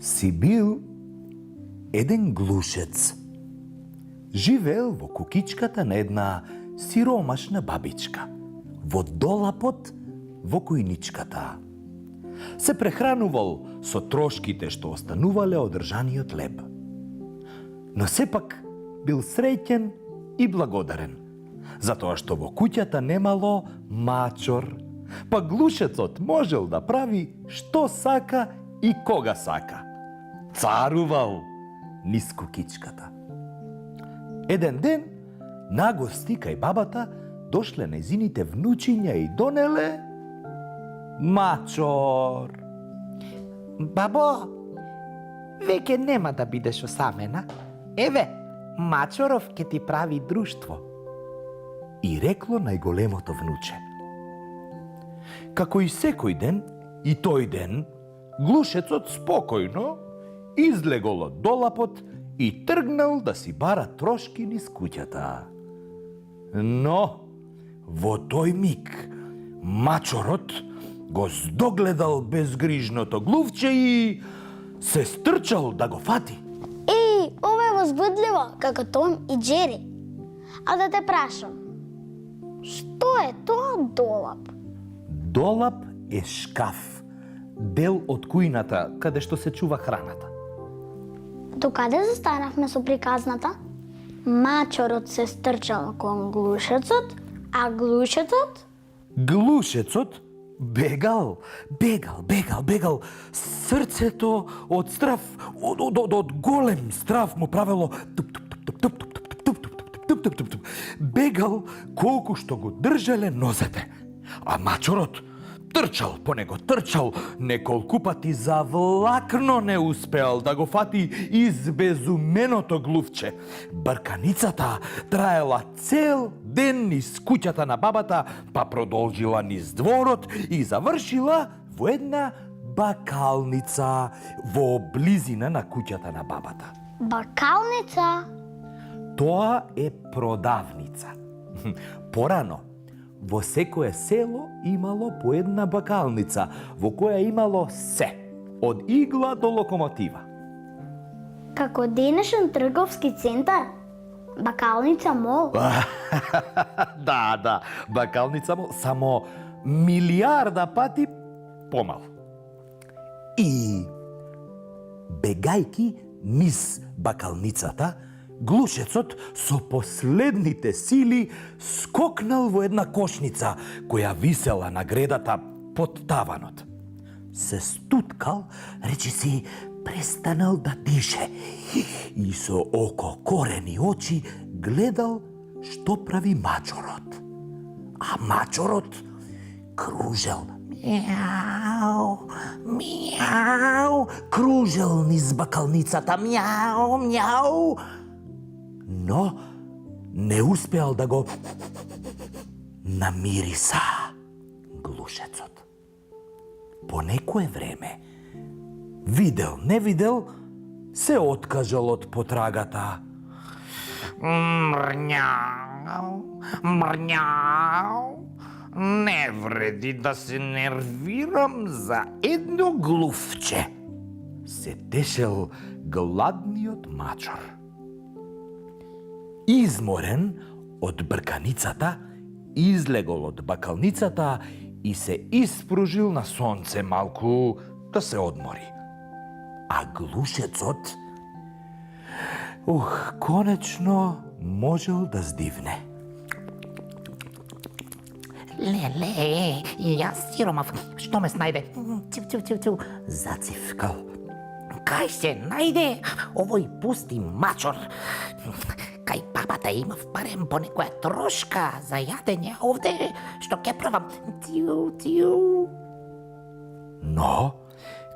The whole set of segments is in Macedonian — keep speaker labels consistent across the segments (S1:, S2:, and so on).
S1: Си бил еден глушец. Живеел во кукичката на една сиромашна бабичка, во долапот во кујничката. Се прехранувал со трошките што останувале од држаниот леб. Но сепак бил среќен и благодарен, затоа што во куќата немало мачор, па глушецот можел да прави што сака и кога сака. Царувал низ кукичката. Еден ден, на гости кај бабата дошле нејзините внучиња и донеле мачор.
S2: Бабо, веќе нема да бидеш осамена. Еве, мачоров ќе ти прави друштво.
S1: И рекло најголемото внуче. Како и секој ден, и тој ден, глушецот спокојно излегол од долапот и тргнал да си бара трошки низ куќата. Но, во тој миг, мачорот го здогледал безгрижното глувче и се стрчал да го фати.
S3: Ова е возбудливо, како Том и Джери. А да те прашам, што е тоа долап?
S1: Долап е шкаф, дел од кујната каде што се чува храната.
S3: Докаде застанавме со приказната? Мачорот се стрчал кон глушецот, а глушецот?
S1: Глушецот бегал. Срцето од страв, од голем страв му правело туп. Бегал колку што го држале нозете. А мачорот трчал по него, неколку пати за влакно не успеал да го фати избезуменото глувче. Брканицата траела цел ден низ куќата на бабата, па продолжила низ дворот и завршила во една бакалница во близина на куќата на бабата.
S3: Бакалница?
S1: Тоа е продавница. Порано, во секое село имало по една бакалница, во која имало се, од игла до локомотива.
S3: Како денешен трговски центар? Бакалница мол?
S1: Да, бакалница мол, само милиарда пати помал. И бегајки низ бакалницата, глушецот со последните сили скокнал во една кошница која висела на гредата под таванот. Се стуткал, речиси престанал да дише и со око корени очи гледал што прави мачорот. А мачорот кружел Мяу, кружел низ бакалницата, мяу. Но не успеал да го намириса глушецот. По некое време, видел, не видел, се откажал од потрагата.
S2: Мрњау. Не вреди да се нервирам за едно глувче.
S1: Се тешел гладниот мачор. Изморен од брканицата, излегол од бакалницата и се испружил на сонце малку да се одмори. А глушецот, конечно можел да здивне.
S2: Леле, јас сиромав, што ме снајде? Тиу.
S1: Зацивкал.
S2: Кај се најде овој пусти мачор? Кај бабата имав барем по некоја трошка за јадење, овде што ќе правам? Тиу.
S1: Но,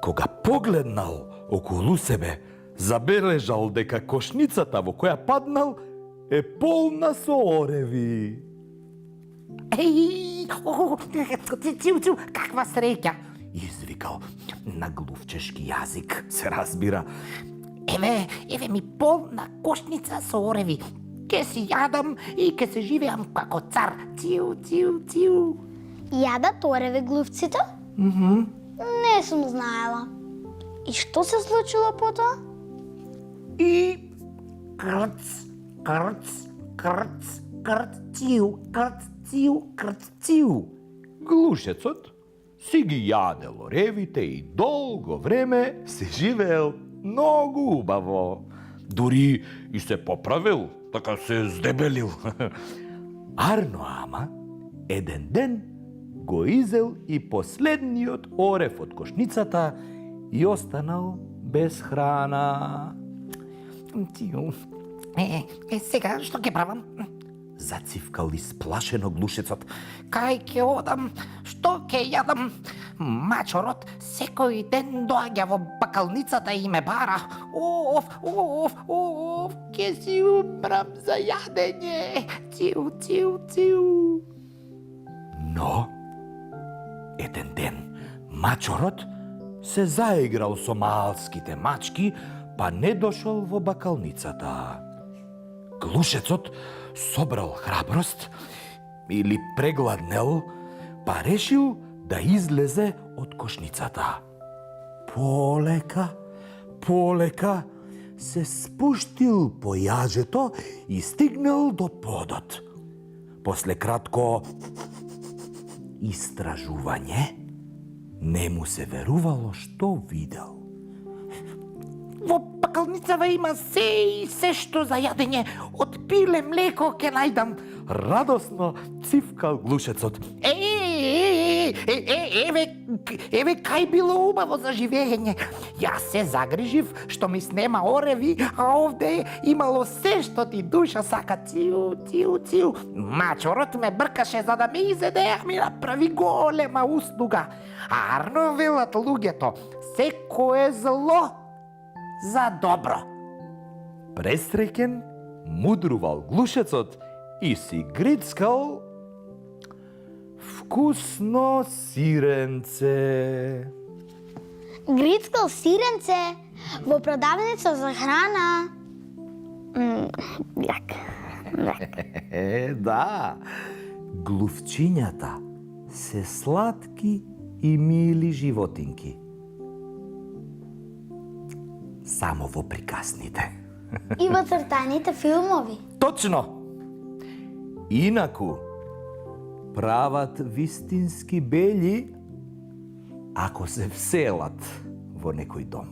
S1: кога погледнал околу себе, забележал дека кошницата во која паднал е полна со ореви.
S2: Тиу, каква среќа!
S1: Извикал на глувчешки јазик, се разбира.
S2: Еве ми полна кошница со ореви. Ке си јадам и ке се живеам како цар. Тиу.
S3: Јадат ореве глувците? Не сум знаела. И што се случило потоа?
S2: И крц, крц, крц, крцил, крцил, крцил.
S1: Глушецот си ги јадел оревите и долго време се живеел многу убаво. Дури и се поправил, така се здебелил. Арно ама, еден ден го изел и последниот орев од кошницата и останал без храна.
S2: Тиу. Сега што ќе правам?
S1: Зацивкал исплашено глушецот.
S2: Кај ќе одам? Што ќе јадам? Мачорот секој ден доаѓа во бакалницата и ме бара. Ќе си умрам за јадење. Тиу, тиу, тиу.
S1: Но, еден ден, мачорот се заиграл со малските мачки, па не дошол во бакалницата. Глушецот собрал храброст или прегладнел, па решил да излезе од кошницата. Полека, полека се спуштил по јажето и стигнал до подот. После кратко истражување, не му се верувало што видел.
S2: Во бакалницава има се и се што за јадење. Од пиле млеко ќе најдам.
S1: Радосно цивкал глушецот.
S2: Еве кај било убаво за живење. Јас се загрижив што ми снема ореви, а овде имало се што ти душа сака. Тиу, тиу, тиу. Мачорот ме бркаше за да ме изеде, а ми направи голема услуга. Арно велат луѓето, секое зло за добро.
S1: Пресреќен, мудрувал глушецот и си грицкал вкусно сиренце.
S3: Грицкал сиренце во продавница за храна. Јак.
S1: Да, глувчињата се сладки и мили животинки. Само во приказните.
S3: И во цртаните филмови.
S1: Точно! Инаку, прават вистински бели ако се вселат во некој дом.